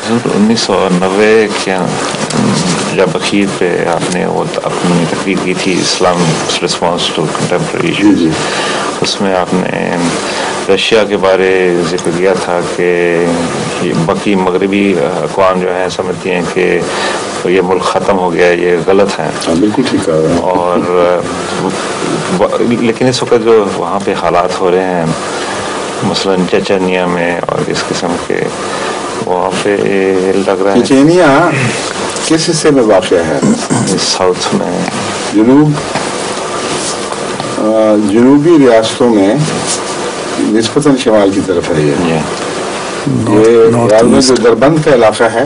1990 کے جب اخیر پہ آپ نے وہ اپنی تقریر کی تھی اسلام رسپانس ٹو کنٹمپریری ایشوز، اس میں آپ نے رشیا کے بارے ذکر کیا تھا کہ باقی مغربی اقوام جو ہیں سمجھتی ہیں کہ یہ ملک ختم ہو گیا، یہ غلط ہیں. بالکل ٹھیک ہے. اور لیکن اس وقت جو وہاں پہ حالات ہو رہے ہیں مثلا چچنیا میں اور اس قسم کے، وہاں پہ لگ رہا ہے چچنیا کس حصے میں واقع ہے؟ ساؤتھ میں، جنوبی ریاستوں میں نسبتاً شمال کی طرف ہے. یہ جو دربند کا علاقہ ہے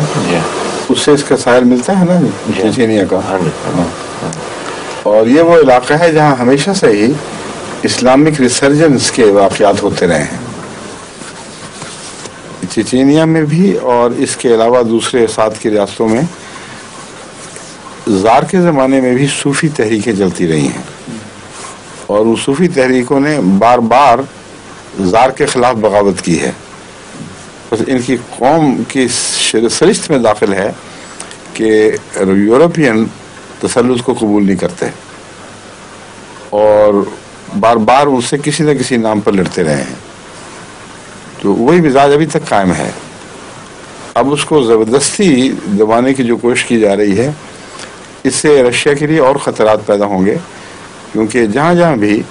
اس سے اس کا ساحل ملتا ہے نا چچنیا کا. اور یہ وہ علاقہ ہے جہاں ہمیشہ سے ہی اسلامک ریسرجنس کے واقعات ہوتے رہے ہیں. چچینیا میں بھی اور اس کے علاوہ دوسرے ساتھ کی ریاستوں میں زار کے زمانے میں بھی صوفی تحریکیں چلتی رہی ہیں، اور ان صوفی تحریکوں نے بار بار زار کے خلاف بغاوت کی ہے. بس ان کی قوم کی سرشت میں داخل ہے کہ یورپین تسلط کو قبول نہیں کرتے اور بار بار ان سے کسی نہ کسی نام پر لڑتے رہے ہیں. تو وہی مزاج ابھی تک قائم ہے. اب اس کو زبردستی دبانے کی جو کوشش کی جا رہی ہے، اس سے رشیا کے لیے اور خطرات پیدا ہوں گے، کیونکہ جہاں جہاں بھی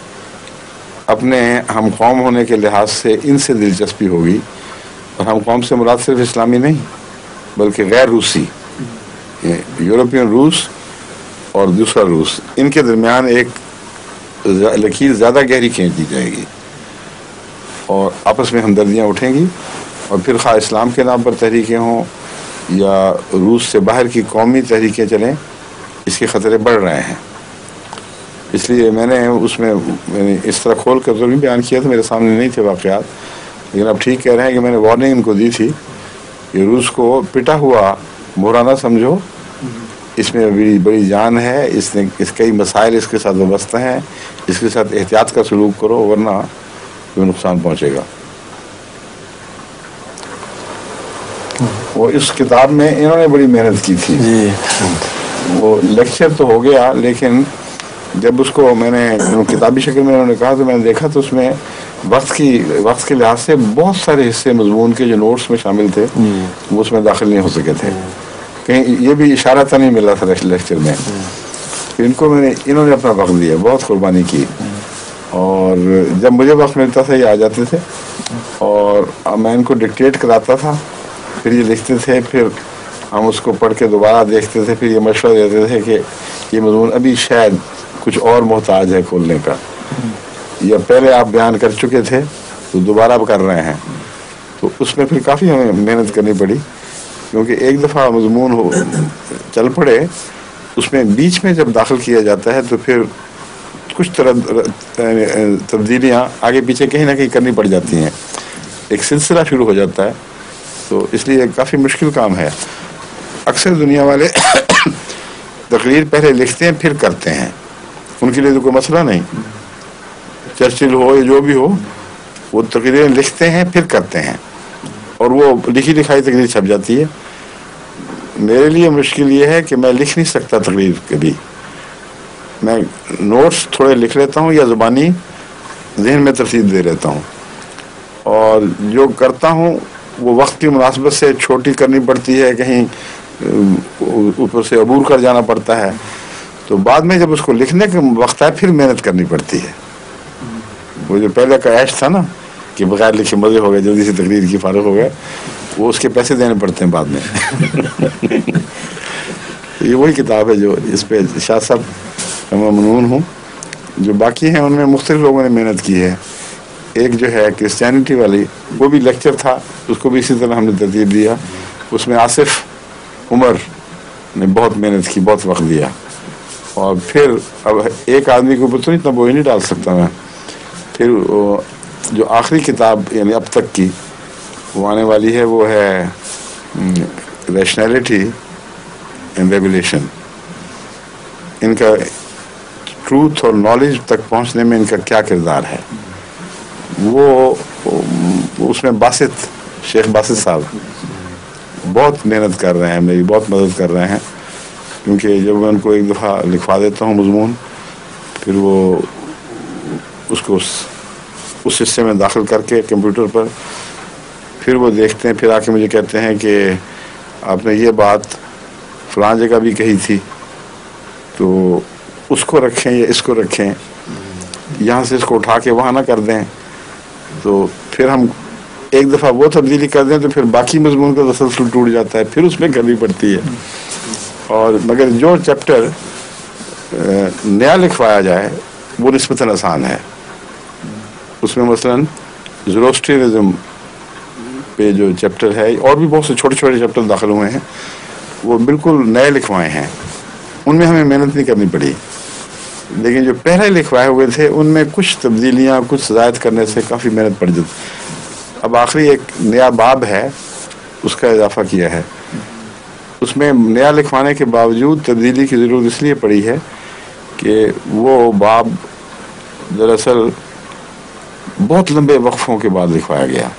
اپنے ہم قوم ہونے کے لحاظ سے ان سے دلچسپی ہوگی، اور ہم قوم سے مراد صرف اسلامی نہیں بلکہ غیر روسی، یورپین روس اور دوسرا روس، ان کے درمیان ایک لکیر زیادہ گہری کھینچ دی جائے گی اور آپس میں ہمدردیاں اٹھیں گی. اور پھر خواہ اسلام کے نام پر تحریکیں ہوں یا روس سے باہر کی قومی تحریکیں چلیں، اس کے خطرے بڑھ رہے ہیں. اس لیے میں نے اس میں اس طرح کھول کر ضرور بیان کیا تھا، میرے سامنے نہیں تھے واقعات، لیکن اب ٹھیک کہہ رہے ہیں کہ میں نے وارننگ ان کو دی تھی کہ روس کو پٹا ہوا برا نہ سمجھو، اس میں بڑی جان ہے، اس کئی مسائل اس کے ساتھ وابستہ ہیں، اس کے ساتھ احتیاط کا سلوک کرو ورنہ کوئی نقصان پہنچے گا. وہ اس کتاب میں انہوں نے بڑی محنت کی تھی. وہ لیکچر تو ہو گیا، لیکن جب اس کو میں نے کتابی شکل میں انہوں نے کہا تو میں نے دیکھا تو اس میں وقت کے لحاظ سے بہت سارے حصے مضمون کے جو نوٹس میں شامل تھے وہ اس میں داخل نہیں ہو سکے تھے. کہیں یہ بھی اشارہ تھا نہیں ملا تھا لیکچر میں. انہوں نے اپنا وقت دیا، بہت قربانی کی، اور جب مجھے وقت ملتا تھا یہ آ جاتے تھے اور میں ان کو ڈکٹیٹ کراتا تھا، پھر یہ لکھتے تھے، پھر ہم اس کو پڑھ کے دوبارہ دیکھتے تھے، پھر یہ مشورہ دیتے تھے کہ یہ مضمون ابھی شاید کچھ اور محتاج ہے کھولنے کا، یا پہلے آپ بیان کر چکے تھے تو دوبارہ اب کر رہے ہیں. تو اس میں پھر کافی ہمیں محنت کرنی پڑی، کیونکہ ایک دفعہ مضمون چل پڑے اس میں بیچ میں جب داخل کیا جاتا ہے تو پھر کچھ تبدیلیاں آگے پیچھے کہیں نہ کہیں کرنی پڑ جاتی ہیں، ایک سلسلہ شروع ہو جاتا ہے. تو اس لیے کافی مشکل کام ہے. اکثر دنیا والے تقریر پہلے لکھتے ہیں پھر کرتے ہیں، ان کے لیے تو کوئی مسئلہ نہیں. چرچل ہو یا جو بھی ہو، وہ تقریریں لکھتے ہیں پھر کرتے ہیں، اور وہ لکھی لکھائی تقریر چھپ جاتی ہے. میرے لیے مشکل یہ ہے کہ میں لکھ نہیں سکتا تقریر کبھی. میں نوٹس تھوڑے لکھ لیتا ہوں یا زبانی ذہن میں ترتیب دے لیتا ہوں، اور جو کرتا ہوں وہ وقت کی مناسبت سے چھوٹی کرنی پڑتی ہے، کہیں اوپر سے عبور کر جانا پڑتا ہے. تو بعد میں جب اس کو لکھنے کا وقت ہے پھر محنت کرنی پڑتی ہے. وہ جو پہلے کا عیش تھا نا کہ بغیر لکھے مزے ہو گئے، جلدی سے تقریر کی فارغ ہو گئے، وہ اس کے پیسے دینے پڑتے ہیں بعد میں. یہ وہی کتاب ہے جو اس پہ شاہ صاحب میں ممنون ہوں. جو باقی ہیں ان میں مختلف لوگوں نے محنت کی ہے. ایک جو ہے کرسچینٹی والی، وہ بھی لیکچر تھا، اس کو بھی اسی طرح ہم نے ترتیب دیا. اس میں آصف عمر نے بہت محنت کی، بہت وقت دیا. اور پھر اب ایک آدمی کے اوپر تو اتنا بوجھ نہیں ڈال سکتا میں. پھر جو آخری کتاب یعنی اب تک کی وہ آنے والی ہے، وہ ہے ریشنلٹی اینڈ ریولیشن. ان کا ٹروتھ اور نالج تک پہنچنے میں ان کا کیا کردار ہے. وہ اس میں باسط، شیخ باسط صاحب बहुत मेहनत कर रहे हैं, मेरी बहुत मदद कर रहे हैं, क्योंकि जब मैं उनको एक दफ़ा लिखवा देता हूँ मजमून, फिर वो उसको उस हिस्से में दाखिल करके कंप्यूटर पर फिर वो देखते हैं, फिर आके मुझे कहते हैं कि आपने ये बात फलां जगह भी कही थी, तो उसको रखें या इसको रखें, यहाँ से इसको उठा के वहाँ ना कर दें। तो फिर हम एक दफ़ा वो तब्दीली कर दें तो फिर बाकी मजमून का तसलसल टूट जाता है, फिर उसमें करनी पड़ती है। और मगर जो चैप्टर नया लिखवाया जाए वो निस्बतन आसान है। उसमें मसलन ज़ोरोस्ट्रियनिज़्म पे जो चैप्टर है, और भी बहुत से छोटे छोटे चैप्टर दाखिल हुए हैं, वो बिल्कुल नए लिखवाए हैं, उनमें हमें मेहनत नहीं करनी पड़ी। लेकिन जो पहले लिखवाए हुए थे उनमें कुछ तब्दीलियाँ, कुछ ज़ायद करने से काफ़ी मेहनत पड़ जाती। अब आखिरी एक नया बाब है, उसका इजाफा किया है। उसमें नया लिखवाने के बावजूद तब्दीली की ज़रूरत इसलिए पड़ी है कि वो बाब दरअसल बहुत लंबे वक्फों के बाद लिखवाया गया।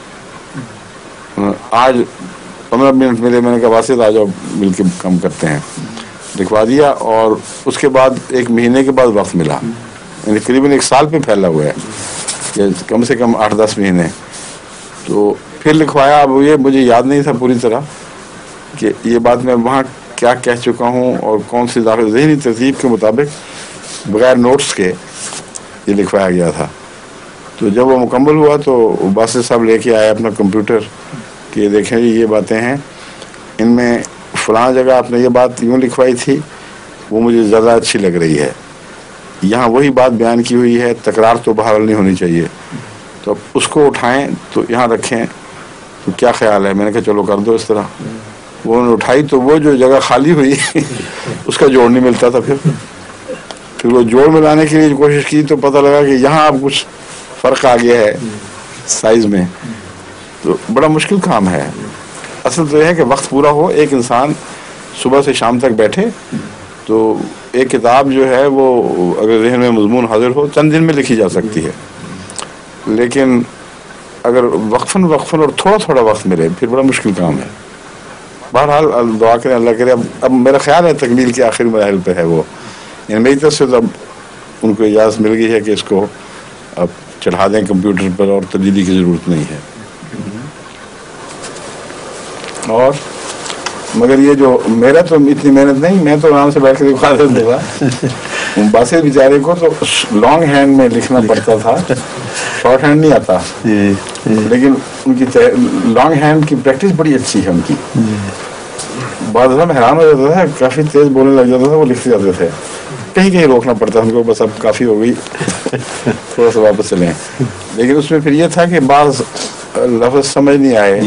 आज 15 मिनट मिले, मैंने कहा वासित आ जाओ मिल के काम करते हैं, लिखवा दिया। और उसके बाद 1 महीने के बाद वक्त मिला, यानी करीबन 1 साल पे फैला हुआ है, या कम से कम 8-10 महीने। तो फिर लिखवाया। अब ये मुझे याद नहीं था पूरी तरह कि ये बात मैं वहाँ क्या कह चुका हूँ और कौन सी दाखिल ज़हनी तरतीब के मुताबिक बगैर नोट्स के ये लिखवाया गया था। तो जब वो मुकम्मल हुआ तो बासित साहब लेके आए अपना कंप्यूटर कि देखें जी ये बातें हैं, इनमें फ़लाँ जगह आपने ये बात यूँ लिखवाई थी, वो मुझे ज़्यादा अच्छी लग रही है, यहाँ वही बात बयान की हुई है, तकरार तो बहाल नहीं होनी चाहिए, तो अब उसको उठाएं तो यहाँ रखें, तो क्या ख्याल है। मैंने कहा चलो कर दो इस तरह। वो उन्होंने उठाई तो वो जो जगह खाली हुई उसका जोड़ नहीं मिलता था। फिर वो जोड़ मिलाने की कोशिश की तो पता लगा कि यहाँ अब कुछ फ़र्क आ गया है साइज़ में। तो बड़ा मुश्किल काम है। असल तो यह है कि वक्त पूरा हो, एक इंसान सुबह से शाम तक बैठे तो एक किताब जो है वो अगर ज़हन में मज़मून हाजिर हो चंद दिन में लिखी जा सकती है। लेकिन अगर वक्फन और थोड़ा थोड़ा वक्त मिले फिर बड़ा मुश्किल काम है। बहरहाल दुआ करें अल्लाह करे। अब मेरा ख्याल है तकमील के आखिरी मराहिल पे है वो, यानी मेरी तरफ से तो अब उनको इजाज़त मिल गई है कि इसको अब चढ़ा दें कंप्यूटर पर और तब्दीली की ज़रूरत नहीं है। और मगर ये जो मेरा तो इतनी मेहनत नहीं, मैं तो आराम से बैठ के दिखा देता। बासित बेचारे को तो लॉन्ग हैंड में लिखना पड़ता था, शॉर्ट हैंड नहीं आता। लेकिन उनकी लॉन्ग हैंड की प्रैक्टिस बड़ी अच्छी है उनकी। बाद में हैरान हो जाता था, काफ़ी तेज़ बोलने लग जाता था, वो लिखते जाते थे। कहीं कहीं रोकना पड़ता उनको, बस अब काफ़ी हो गई थोड़ा सा वापस चलें। लेकिन उसमें फिर ये था कि बाज़ लफ्ज़ समझ नहीं आए,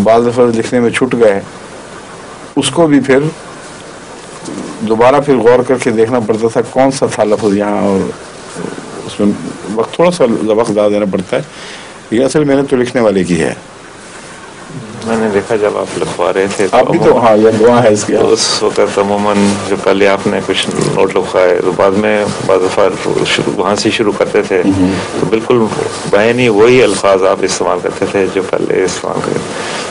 बाज़ लफ्ज़ लिखने में छूट गए, उसको भी फिर दोबारा फिर गौर करके देखना पड़ता था कौन सा था लफ्ज़ यहाँ, और उसमें वक्त थोड़ा सा वक्त ज़्यादा देना पड़ता है। ये असल मेहनत तो लिखने वाले की है। मैंने देखा जब आप लिखवा रहे थे आप भी तो, हाँ ये दुआ है इसकी। उस वक्त अमूमन जो पहले आपने कुछ नोट लिखवाए तो बाद में वहाँ से शुरू करते थे तो बिल्कुल बयानी वही अल्फाज आप इस्तेमाल करते थे जो पहले इस्तेमाल करते थे,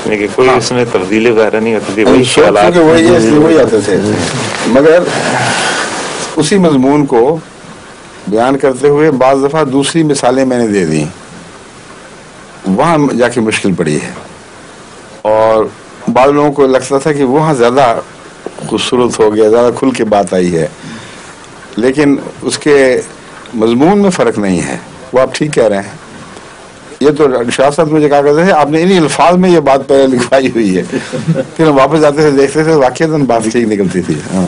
यानी कि कोई इसमें तब्दीली वगैरह नहीं होती थी, वही ख्यालात वही आते थे। मगर उसी मजमून को बयान करते हुए बाज़ दफ़ा दूसरी मिसालें मैंने दे दी, वहाँ जाके मुश्किल पड़ी है। और बाद लोगों को लगता था कि वहाँ ज़्यादा खूबसूरत हो गया, ज़्यादा खुल के बात आई है, लेकिन उसके मजमून में फ़र्क नहीं है। वो आप ठीक कह रहे हैं। ये तो शाह साहब मुझे कहा करते थे आपने इन्हीं अल्फाज में ये बात पहले लिखवाई हुई है। फिर हम वापस जाते थे, देखते थे वाकई बात ठीक निकलती थी। हाँ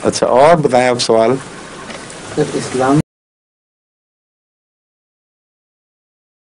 अच्छा, और बताएं आप सवाल। इस्लाम